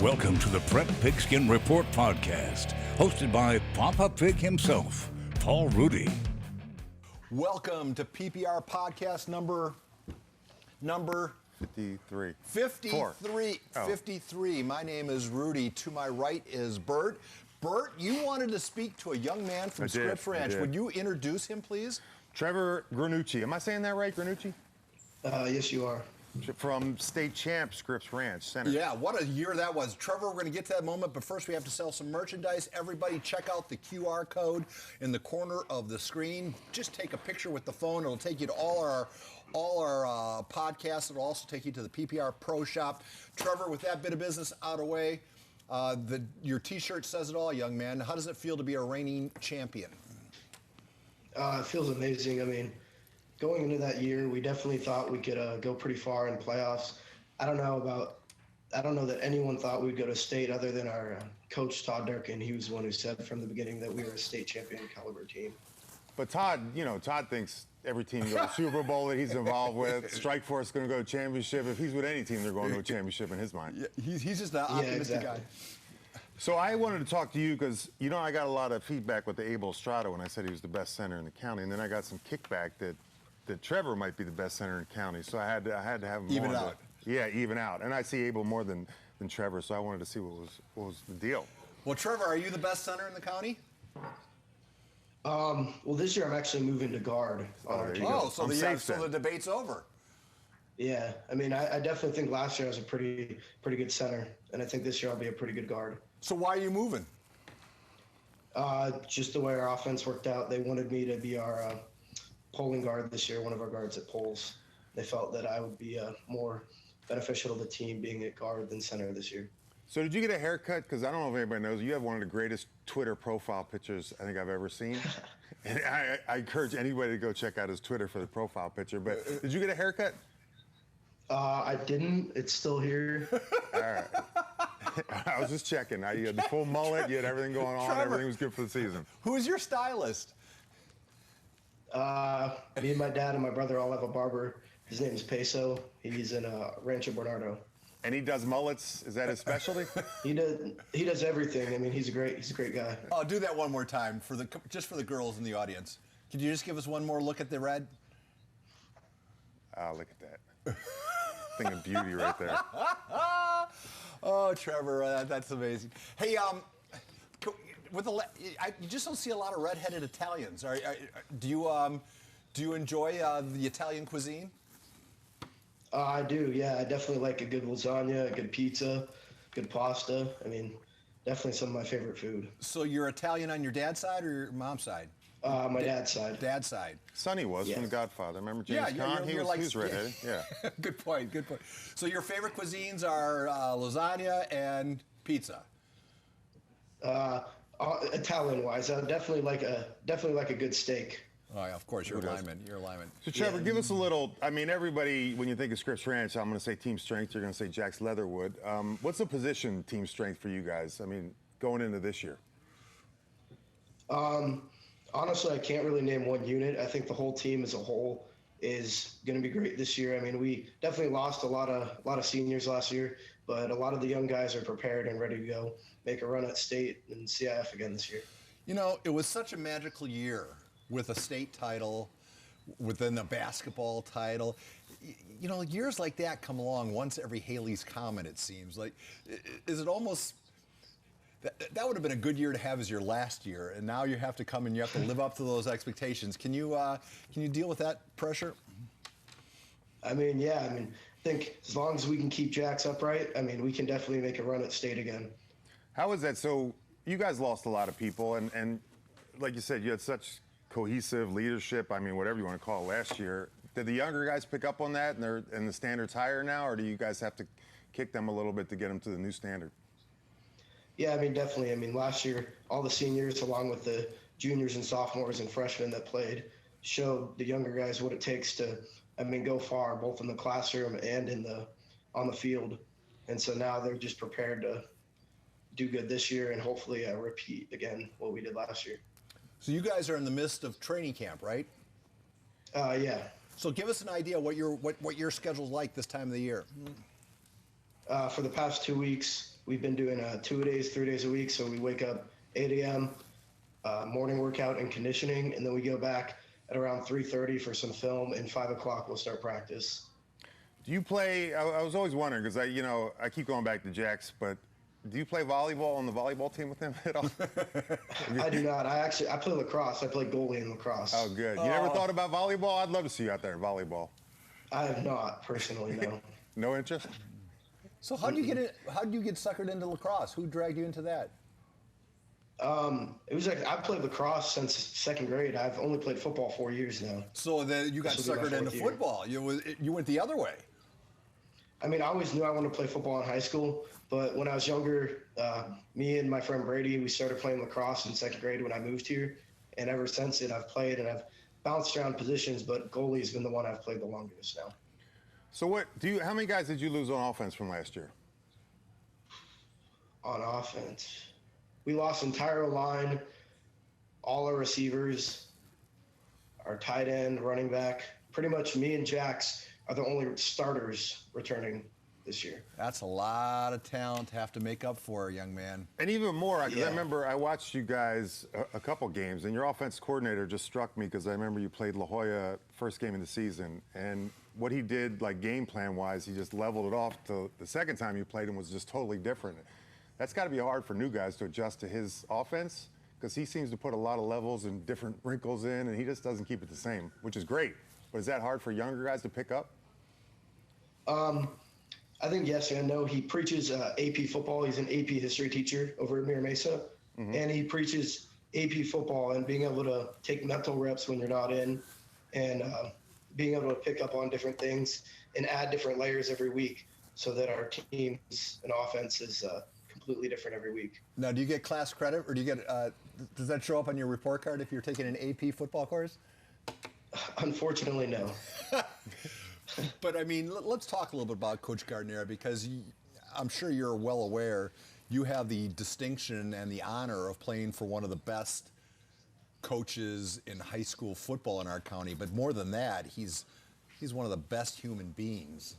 Welcome to the Prep Pigskin Report podcast, hosted by Papa Pig himself, Paul Rudy. Welcome to PPR podcast number 53. 53. Oh. 53. My name is Rudy. To my right is Bert. Bert, you wanted to speak to a young man from Scripps Ranch. Would you introduce him, please? Trevor Granucci. Am I saying that right, Granucci? Yes, you are. From state champ Scripps Ranch Center. Yeah, what a year that was. Trevor, we're going to get to that moment, but first we have to sell some merchandise. Everybody check out the QR code in the corner of the screen. Just take a picture with the phone. It'll take you to all our podcasts. It'll also take you to the PPR Pro Shop. Trevor, with that bit of business out of the way, your T-shirt says it all, young man. How does it feel to be a reigning champion? It feels amazing. I mean, going into that year, we definitely thought we could go pretty far in playoffs. I don't know that anyone thought we'd go to state other than our coach, Todd Durkin. He was the one who said from the beginning that we were a state champion caliber team. But Todd thinks every team goes to Super Bowl that he's involved with. Strikeforce is going to go to championship. If he's with any team, they're going to a championship in his mind. Yeah, he's just an optimistic guy. So I wanted to talk to you because, I got a lot of feedback with the Abel Estrada when I said he was the best center in the county. And then I got some kickback that Trevor might be the best center in the county. So I had to have him even out. Even out. And I see Abel more than Trevor, so I wanted to see what was the deal. Well, Trevor, are you the best center in the county? Well, this year I'm actually moving to guard on our team. Oh, so the debate's over. Yeah, I mean, I definitely think last year I was a pretty good center, and I think this year I'll be a pretty good guard. So why are you moving? Just the way our offense worked out. They wanted me to be our polling guard this year, one of our guards at polls. They felt that I would be more beneficial to the team being at guard than center this year. So did you get a haircut? Because I don't know if anybody knows, you have one of the greatest Twitter profile pictures I think I've ever seen. And I encourage anybody to go check out his Twitter for the profile picture. But did you get a haircut? I didn't. It's still here. All right. I was just checking. You had the full mullet. You had everything going on. Trevor, everything was good for the season. Who is your stylist? Me and my dad and my brother all have a barber. His name is Peso. He's in Rancho Bernardo. And he does mullets. Is that his specialty? He does everything. I mean, he's a great guy. Oh, do that one more time just for the girls in the audience. Could you just give us one more look at the red? Look at that. Thing of beauty right there. Oh, Trevor, that's amazing. Hey, you just don't see a lot of redheaded Italians. Do you enjoy the Italian cuisine? I do, yeah. I definitely like a good lasagna, a good pizza, good pasta. I mean, definitely some of my favorite food. So you're Italian on your dad's side or your mom's side? My dad's side. Dad's side. Sonny was from The Godfather. Remember James Caan? He was redheaded. Yeah. Good point. So your favorite cuisines are lasagna and pizza. Italian-wise, I definitely like a good steak. Oh, yeah, of course, you're a lineman. So, Trevor, give us a little, everybody, when you think of Scripps Ranch, I'm going to say team strength, you're going to say Jack's Leatherwood. What's the position team strength for you guys? Going into this year? Honestly, I can't really name one unit. I think the whole team as a whole is going to be great this year. I mean, we definitely lost a lot of seniors last year, but a lot of the young guys are prepared and ready to go make a run at state and CIF again this year. It was such a magical year with a state title, within the basketball title. Years like that come along once every Haley's Comet, it seems. Like, is it almost... That would have been a good year to have as your last year, and now you have to come and you have to live up to those expectations. Can you deal with that pressure? I think as long as we can keep Jacks upright, we can definitely make a run at state again. How is that? So you guys lost a lot of people, and like you said, you had such cohesive leadership, whatever you want to call it, last year. Did the younger guys pick up on that, and the standard's higher now, or do you guys have to kick them a little bit to get them to the new standard? Yeah, definitely. Last year, all the seniors, along with the juniors and sophomores and freshmen that played, showed the younger guys what it takes to, go far, both in the classroom and on the field. And so now they're just prepared to do good this year and hopefully repeat again what we did last year. So you guys are in the midst of training camp, right? Yeah. So give us an idea what your schedule's like this time of the year. For the past 2 weeks, we've been doing 2-a-days, 3 days a week. So we wake up 8 a.m., morning workout and conditioning, and then we go back at around 3:30 for some film, and 5 o'clock we'll start practice. Do you play? I was always wondering because I keep going back to Jax, but do you play volleyball on the volleyball team with him at all? I do not. I play lacrosse. I play goalie in lacrosse. Oh, good. You never thought about volleyball? I'd love to see you out there in volleyball. I have not personally, no. No interest? So how do you get it? How did you get suckered into lacrosse? Who dragged you into that? It was like I played lacrosse since 2nd grade. I've only played football 4 years now. So then you got This will be my suckered into 4th year. football. You went the other way. I mean, I always knew I wanted to play football in high school, but when I was younger, me and my friend Brady, we started playing lacrosse in 2nd grade when I moved here, and ever since then I've played and I've bounced around positions, but goalie's been the one I've played the longest now. So how many guys did you lose on offense from last year? On offense, we lost entire line, all our receivers, our tight end, running back. Pretty much me and Jax are the only starters returning this year. That's a lot of talent to have to make up for, young man. And even more, because Yeah. I remember I watched you guys a couple games, and your offense coordinator just struck me because I remember you played La Jolla first game of the season, and what he did, like game plan-wise, he just leveled it off to the second time you played him was just totally different. That's got to be hard for new guys to adjust to his offense because he seems to put a lot of levels and different wrinkles in, and he just doesn't keep it the same, which is great. But is that hard for younger guys to pick up? I think yes and no. He preaches AP football. He's an AP history teacher over at Mira Mesa, and he preaches AP football and being able to take mental reps when you're not in, and being able to pick up on different things and add different layers every week, so that our teams and offense is completely different every week. Now, do you get class credit, or do you get? Does that show up on your report card if you're taking an AP football course? Unfortunately, no. But I mean, let's talk a little bit about Coach Gardner, because I'm sure you're well aware you have the distinction and the honor of playing for one of the best coaches in high school football in our county. But more than that, he's one of the best human beings.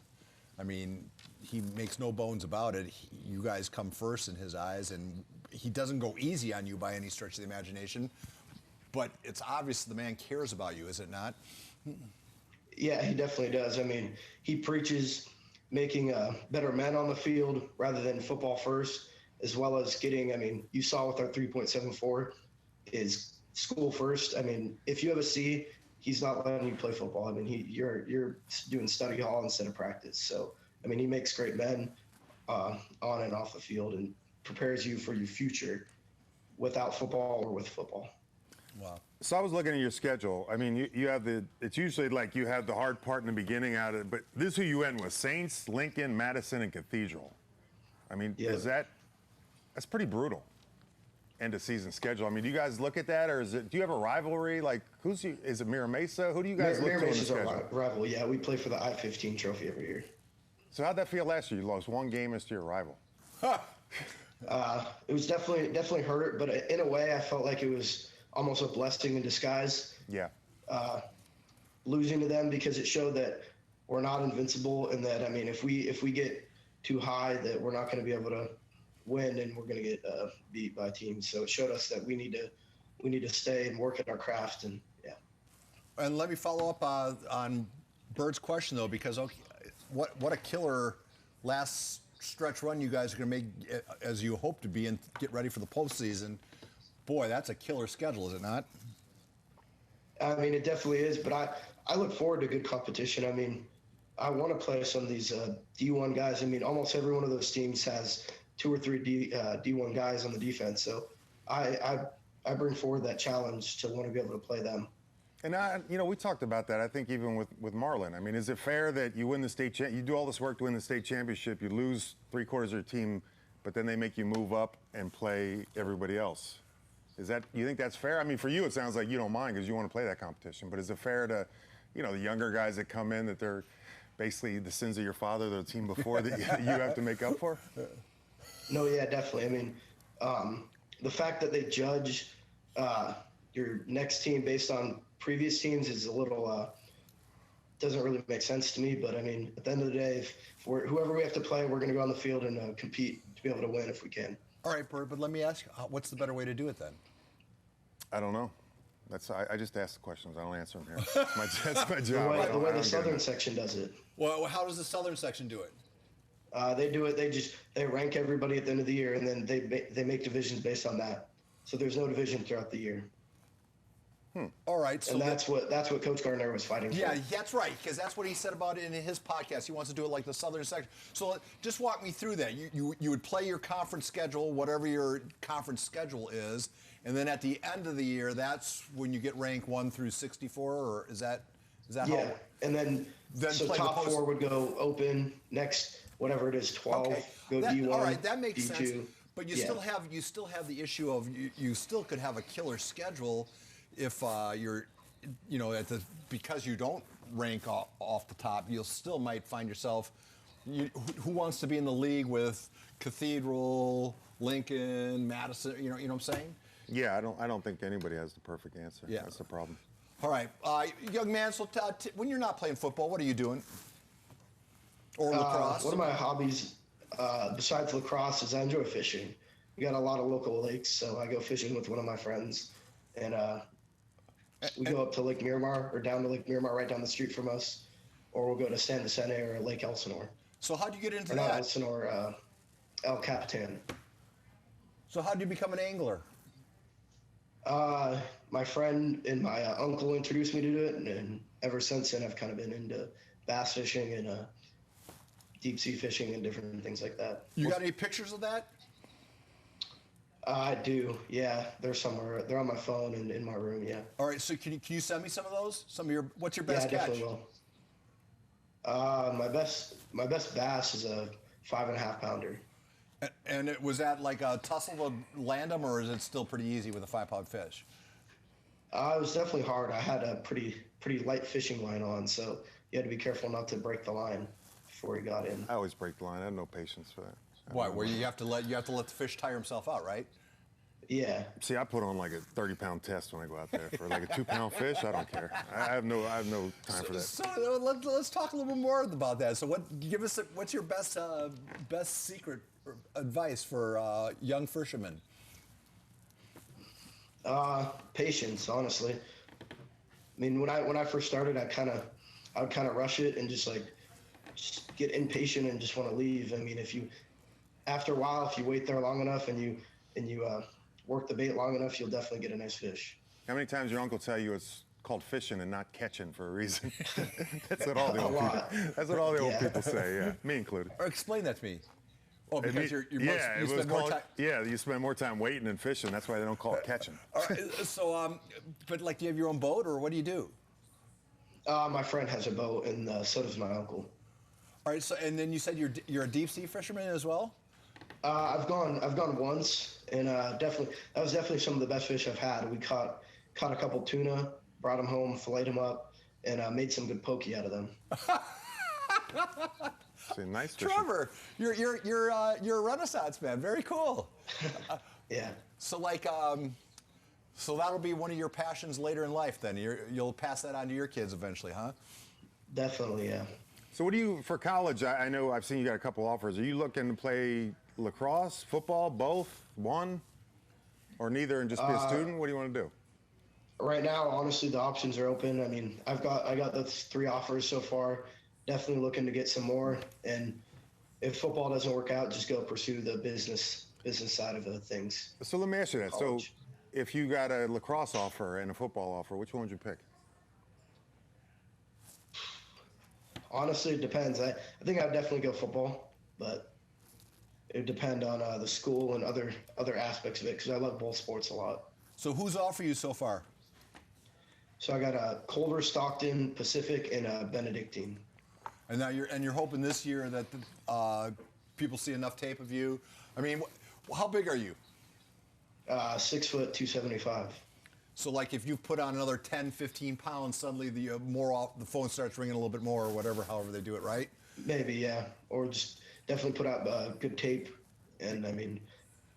I mean, he makes no bones about it. You guys come first in his eyes, and he doesn't go easy on you by any stretch of the imagination. But it's obvious the man cares about you, is it not? Yeah, he definitely does. I mean, he preaches making better men on the field rather than football first, as well as getting, I mean, you saw with our 3.74 is school first. I mean, if you have a C, he's not letting you play football. I mean, you're doing study hall instead of practice. So, I mean, he makes great men on and off the field and prepares you for your future without football or with football. Wow. So I was looking at your schedule. I mean, you have it's usually like you have the hard part in the beginning out of it, but this is who you end with: Saints, Lincoln, Madison, and Cathedral. I mean, Yeah. that's pretty brutal end of season schedule. I mean, do you guys look at that, or do you have a rivalry? Like, is it Mira Mesa? Who do you guys look Mira to in the Mesa's our schedule? rival. Yeah, we play for the I-15 trophy every year. So how'd that feel last year? You lost one game as to your rival. It was definitely hurt, but in a way, I felt like it was almost a blessing in disguise. Yeah. Losing to them, because it showed that we're not invincible, and that, I mean, if we get too high, that we're not going to be able to win, and we're going to get beat by teams. So it showed us that we need to stay and work at our craft, and yeah. And let me follow up on Bird's question, though, because what a killer last stretch run you guys are going to make, as you hope to be, and get ready for the postseason. Boy, that's a killer schedule, is it not? I mean, it definitely is, but I look forward to good competition. I mean, I want to play some of these D1 guys. I mean, almost every one of those teams has 2 or 3 D1 guys on the defense. So I bring forward that challenge to want to be able to play them. And we talked about that. I think even with Marlin. I mean, is it fair that you win the state you do all this work to win the state championship, you lose 3/4 of your team, but then they make you move up and play everybody else? You think that's fair? I mean, for you, it sounds like you don't mind because you want to play that competition. But is it fair to, the younger guys that come in, that they're basically the sins of your father, the team before, that you have to make up for? No, yeah, definitely. I mean, the fact that they judge your next team based on previous teams is a little doesn't really make sense to me. But I mean, at the end of the day, if whoever we have to play, we're going to go on the field and compete to be able to win if we can. All right, Bert, but let me ask you, what's the better way to do it then? I don't know. I just ask the questions. I don't answer them here. That's my job. The way the Southern section does it. Well, how does the Southern section do it? They do it. They rank everybody at the end of the year, and then they make divisions based on that. So there's no division throughout the year. All right. So and that's what Coach Gardner was fighting for. Yeah, that's right, because that's what he said about it in his podcast. He wants to do it like the Southern section. So just walk me through that. You would play your conference schedule, whatever your conference schedule is, and then at the end of the year, that's when you get rank 1 through 64, or is that how? Yeah, and then so top 4 would go open. Next, whatever it is, 12 go D1. All right, that makes D2. sense. But you still have the issue of you still could have a killer schedule if you're, because you don't rank off the top, you still might find yourself. Who wants to be in the league with Cathedral, Lincoln, Madison? You know what I'm saying? Yeah, I don't think anybody has the perfect answer. Yeah. That's the problem. All right, young man. So when you're not playing football, what are you doing? Or lacrosse? One of my hobbies, besides lacrosse, is I enjoy fishing. We got a lot of local lakes, so I go fishing with one of my friends, and we go up to Lake Miramar or down to Lake Miramar, right down the street from us, or we'll go to San Vicente or Lake Elsinore. So how'd you get into or that? Not Elsinore, El Capitan. So how'd you become an angler? My friend and my uncle introduced me to it, and ever since then I've kind of been into bass fishing and deep sea fishing and different things like that. You got any pictures of that? I do, yeah. They're somewhere. They're on my phone and in my room, yeah. All right, so can you send me some of those? What's your best Yeah, I catch? definitely will. My best bass is a 5.5 pounder. And was that like a tussle to land them, or is it still pretty easy with a 5-pound fish? It was definitely hard. I had a pretty light fishing line on, so you had to be careful not to break the line before he got in. I always break the line. I have no patience for that. Why? Where you have to let the fish tire himself out, right? Yeah. See, I put on like a 30-pound test when I go out there for like a 2-pound fish. I don't care. I have no time for that. So let's talk a little bit more about that. So what's your best secret or advice for young fishermen? Patience, honestly. I mean, when I first started, I would kind of rush it and just get impatient and just want to leave. I mean, after a while, if you wait there long enough and you work the bait long enough, you'll definitely get a nice fish. How many times your uncle tell you it's called fishing and not catching for a reason? That's what all the old people say. Yeah, me included. Or explain that to me. Oh, because you spend more time. Yeah, you spend more time waiting than fishing. That's why they don't call it catching. All right, so, but do you have your own boat, or what do you do? My friend has a boat, and so does my uncle. All right, so and then you said you're a deep sea fisherman as well. I've gone once, and that was definitely some of the best fish I've had. We caught a couple tuna, brought them home, filleted them up, and made some good pokey out of them. See, nice fishing. Trevor, you're a Renaissance man. Very cool. Yeah. So so that'll be one of your passions later in life. Then you'll pass that on to your kids eventually, huh? Definitely, yeah. So what do you for college? I know I've seen you got a couple offers. Are you looking to play lacrosse, football, both, one, or neither, and just be a student? What do you want to do? Right now, honestly, the options are open. I mean, I got those 3 offers so far. Definitely looking to get some more. And if football doesn't work out, just go pursue the business side of things. So let me ask you that. College. So if you got a lacrosse offer and a football offer, which one would you pick? Honestly, it depends. I think I'd definitely go football, but it would depend on the school and other aspects of it, because I love both sports a lot. So who's offered you so far? So I got Culver, Stockton, Pacific, and Benedictine. And now you're hoping this year that people see enough tape of you. I mean, how big are you? 6 foot, 275. So like if you put on another 10, 15 pounds, suddenly the phone starts ringing a little bit more, or whatever, however they do it, right? Maybe, yeah. Or just definitely put out good tape. And I mean,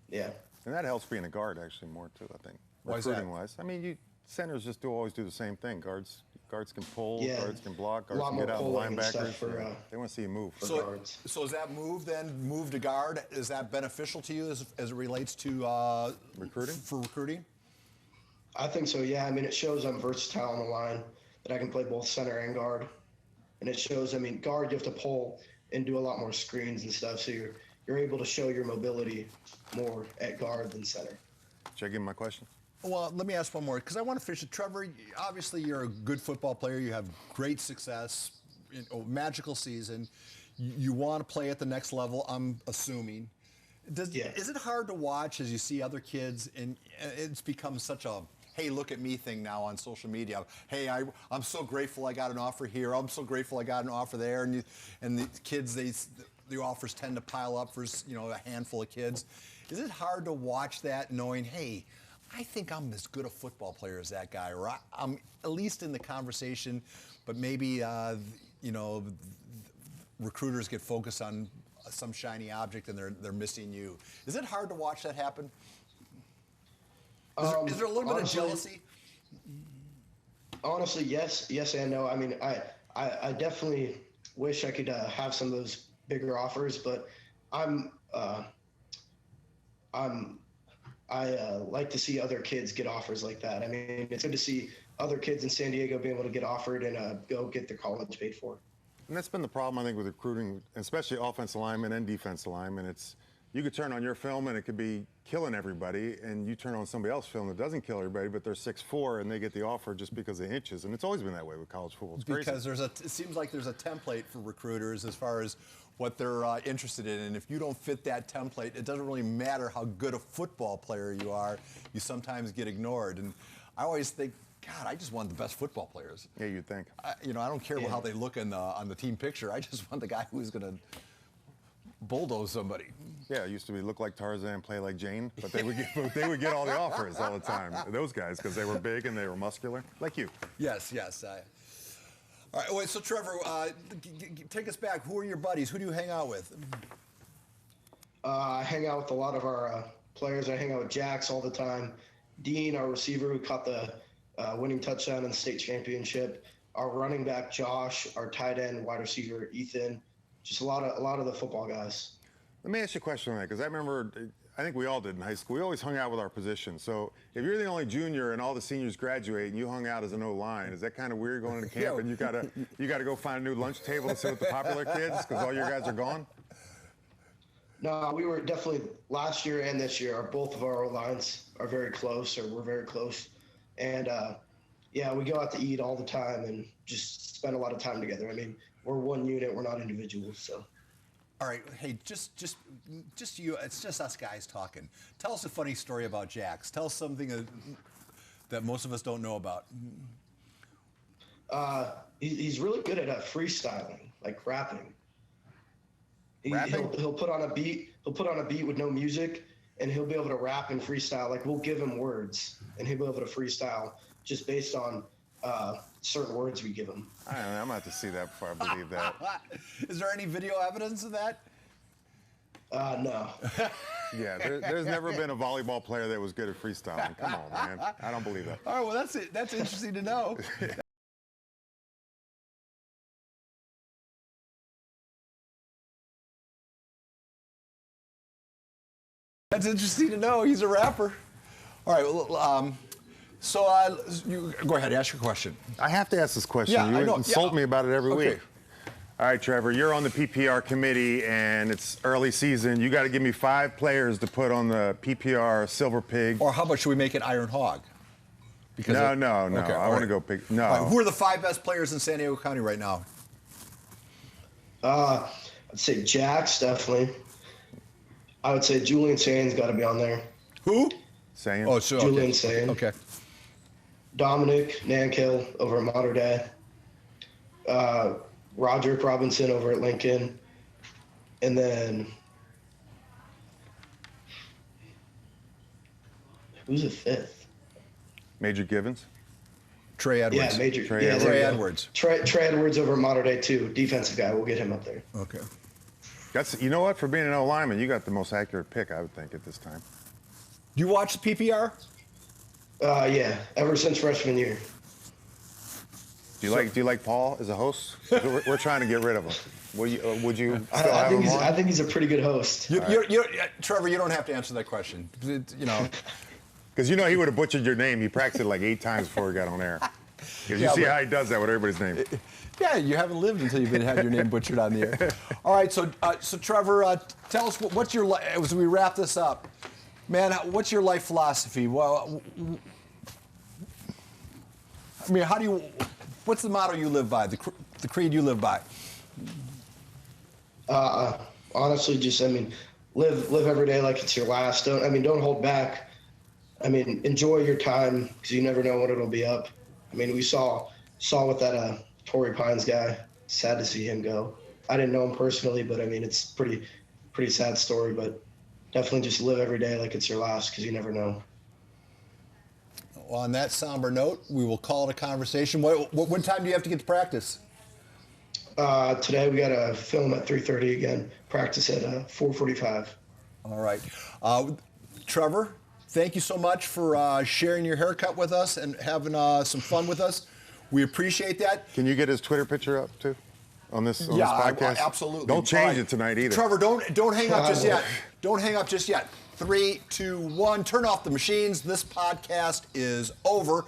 yeah. And that helps being a guard actually more too, I think. Why is that? Recruiting wise. I mean, centers just always do the same thing. Guards, Guards can pull, Yeah. guards can block, A guards lot can more get out. pulling and Linebackers, stuff for, they want to see you move. guards. So is that move to guard, is that beneficial to you as it relates to Recruiting? For recruiting? I think so, yeah. I mean, it shows I'm versatile on the line, that I can play both center and guard. And it shows, I mean, guard, you have to pull and do a lot more screens and stuff, so you're able to show your mobility more at guard than center. Should I give him my question? Well, let me ask one more, because I want to finish it. Trevor, obviously you're a good football player. You have great success, magical season. You want to play at the next level, I'm assuming. Is it hard to watch as you see other kids, and it's become such a, hey, look at me thing now on social media. Hey, I'm so grateful I got an offer here. I'm so grateful I got an offer there. And the kids, the offers tend to pile up for a handful of kids. Is it hard to watch that knowing, hey, I think I'm as good a football player as that guy, or I'm at least in the conversation, but maybe, recruiters get focused on some shiny object and they're missing you. Is it hard to watch that happen? Is there a little bit of jealousy? Honestly, yes and no. I mean, I definitely wish I could have some of those bigger offers, but I like to see other kids get offers like that. I mean, it's good to see other kids in San Diego being able to get offered and go get their college paid for. And that's been the problem, I think, with recruiting, especially offensive linemen and defensive linemen. It's, you could turn on your film and it could be killing everybody, and you turn on somebody else's film that doesn't kill everybody, but they're 6'4" and they get the offer just because of inches. And it's always been that way with college football. It's because crazy. it seems like there's a template for recruiters as far as what they're interested in, and if you don't fit that template, it doesn't really matter how good a football player you are. You sometimes get ignored, and I always think, God, I just want the best football players. Yeah, you'd think. I don't care about how they look on the team picture. I just want the guy who's going to bulldoze somebody. Yeah, it used to be look like Tarzan, play like Jane, but they would get all the offers all the time. Those guys, because they were big and they were muscular, like you. Yes. All right, wait, so Trevor, take us back. Who are your buddies? Who do you hang out with? I hang out with a lot of our players. I hang out with Jax all the time. Dean, our receiver who caught the winning touchdown in the state championship. Our running back, Josh. Our tight end, wide receiver, Ethan. Just a lot of the football guys. Let me ask you a question on that, because I remember, I think we all did in high school. We always hung out with our position. So if you're the only junior and all the seniors graduate and you hung out as an O-line, is that kind of weird going to camp and you gotta go find a new lunch table to sit with the popular kids because all your guys are gone? No, we were definitely, last year and this year, both of our O-lines are very close, or we're very close. And yeah, we go out to eat all the time and just spend a lot of time together. I mean, we're one unit, we're not individuals, so. All right, hey, just you. It's just us guys talking. Tell us a funny story about Jax. Tell us something that most of us don't know about. He's really good at freestyling, like rapping. Rapping? He'll put on a beat. He'll put on a beat with no music, and he'll be able to rap and freestyle. Like, we'll give him words, and he'll be able to freestyle just based on certain words we give him. I don't know, I'm going to have to see that before I believe that. Is there any video evidence of that? No. Yeah, there's never been a volleyball player that was good at freestyling. Come on, man. I don't believe that. All right, well, that's it. That's interesting to know. That's interesting to know. He's a rapper. All right, well, you go ahead, ask your question. I have to ask this question. Yeah, I You know. insult me about it every Okay. week. All right, Trevor, you're on the PPR committee, and it's early season. You got to give me 5 players to put on the PPR Silver Pig. Or how about should we make it Iron Hog? Because No. Okay, I all want to right. go pick. No. All right, who are the 5 best players in San Diego County right now? I'd say Jax, definitely. I would say Julian Sain's got to be on there. Who? Saying. Oh, sure. Julian Okay. Sain. Okay. Dominic Nankill over at Mater Dei. Roderick Robinson over at Lincoln. And then who's the 5th? Major Givens. Trey Edwards. Yeah, Major. Trey yeah, Edwards. there Trey you go. Edwards. Trey Edwards over at Mater Dei too. Defensive guy. We'll get him up there. Okay. You know what? For being an O lineman, you got the most accurate pick, I would think, at this time. You watch the PPR? Yeah, ever since freshman year. Do you like Paul as a host? We're trying to get rid of him. Would you still have him on? I think he's a pretty good host. Trevor, you don't have to answer that question. You know, because he would have butchered your name. He practiced it like 8 times before he got on air. Because you see how he does that with everybody's name. Yeah, you haven't lived until you've had your name butchered on the air. All right, so Trevor, tell us what's your life as we wrap this up, man. What's your life philosophy? Well, I mean, what's the motto you live by? The creed you live by? Honestly, just live every day like it's your last. Don't hold back. Enjoy your time because you never know when it'll be up. We saw with that Torrey Pines guy. Sad to see him go. I didn't know him personally, but it's pretty sad story. But definitely just live every day like it's your last because you never know. Well, on that somber note, we will call it a conversation. What time do you have to get to practice? Today we got to film at 3:30 again. Practice at 4:45. All right. Trevor, thank you so much for sharing your haircut with us and having some fun with us. We appreciate that. Can you get his Twitter picture up too on this podcast? Absolutely. Don't change it tonight either. Trevor, don't hang up just yet. Don't hang up just yet. 3, 2, 1. Turn off the machines. This podcast is over.